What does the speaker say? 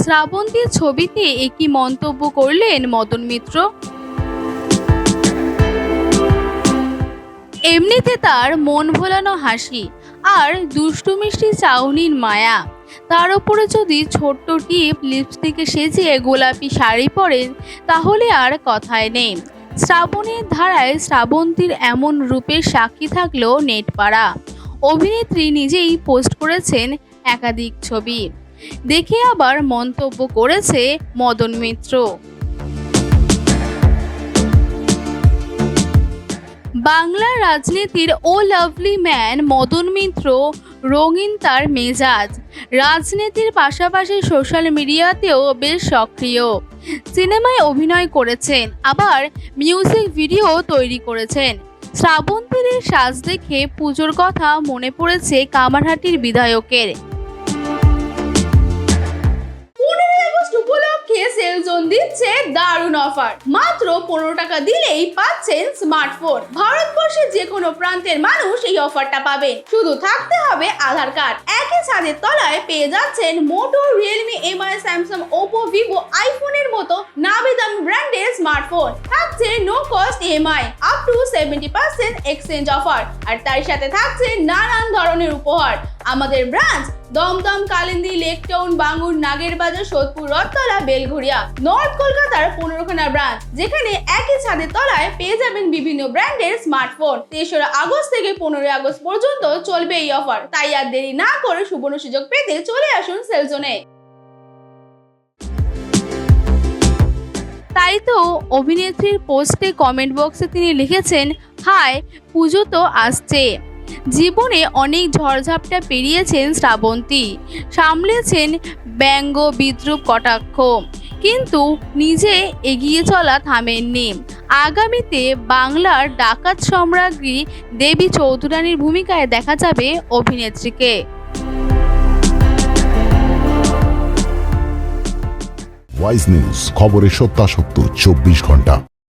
শ্রাবন্তীর ছবিতে একই মন্তব্য করলেন মদন মিত্র। এমনিতে তার মন ভোলানো হাসি আর দুষ্টু মিষ্টি চাউনির মায়া, তার উপরে যদি ছোট্ট টিপ লিপস্টিকে সেজিয়ে গোলাপি শাড়ি পরেন তাহলে আর কথাই নেই। শ্রাবণের ধারায় শ্রাবন্তীর এমন রূপের সাক্ষী থাকলো নেটপাড়া। অভিনেত্রী নিজেই পোস্ট করেছেন একাধিক ছবি, দেখে আবার মন্তব্য করেছে মদন মিত্র। বাংলার রাজনীতির ও লাভলি ম্যান মদন মিত্র রঙিন তার মেজাজ। রাজনীতির পাশাপাশি সোশ্যাল মিডিয়াতেও বেশ সক্রিয়। সিনেমায় অভিনয় করেছেন, আবার মিউজিক ভিডিও তৈরি করেছেন। শ্রাবন্তীর এই সাজ দেখে পুজোর কথা মনে পড়েছে কামারহাটির বিধায়কের। উপলক্ষে সেলজোন দিচ্ছে দারুণ অফার। মাত্র 15 টাকা দিলেই পাচ্ছেন স্মার্টফোন। ভারতবর্ষের যে কোনো প্রান্তের মানুষ এই অফারটা পাবেন, শুধু থাকতে হবে আধার কার্ড। একই ছাদের তলায় পেয়ে যাচ্ছেন Moto, Realme, Mi, Samsung, Oppo, Vivo, আইফোনের মতো নামি দামি ব্র্যান্ডের স্মার্টফোন। থাকছে no cost EMI, up to 70% exchange offer, আর তার সাথে থাকছে নানান ধরনের উপহার। আমাদের ব্রাঞ্চ দমদম, কালিন্দী, লেকটাউন, বাঙ্গুর, নাগেরবাজার, সোদপুর, রথতলা, বেলঘরিয়া। নর্থ কলকাতার 15খানা ব্রাঞ্চ, যেখানে একই ছাদের তলায় পেয়ে যাবেন বিভিন্ন ব্র্যান্ডের স্মার্টফোন। 3রা আগস্ট থেকে 15ই আগস্ট পর্যন্ত চলবে এই অফার, তাই আর দেরি না করে সুবর্ণ সুযোগ পেতে চলে আসুন সেলজোনে। তাই তো অভিনেত্রীর পোস্টে কমেন্ট বক্সে তিনি লিখেছেন, হাই, পুজো তো আসছে। জীবনে অনেক ঝড়ঝাপটা পেরিয়েছেন শ্রাবন্তী, সামলেছেন ব্যঙ্গ, বিদ্রূপ, কটাক্ষ, কিন্তু নিজে এগিয়ে চলা থামেননি। আগামীতে বাংলার ডাকাত সম্রাজ্ঞী দেবী চৌধুরানীর ভূমিকায় দেখা যাবে অভিনেত্রীকে। ওয়াইজ নিউজ, খবরের সত্যাসত্য 24 ঘন্টা।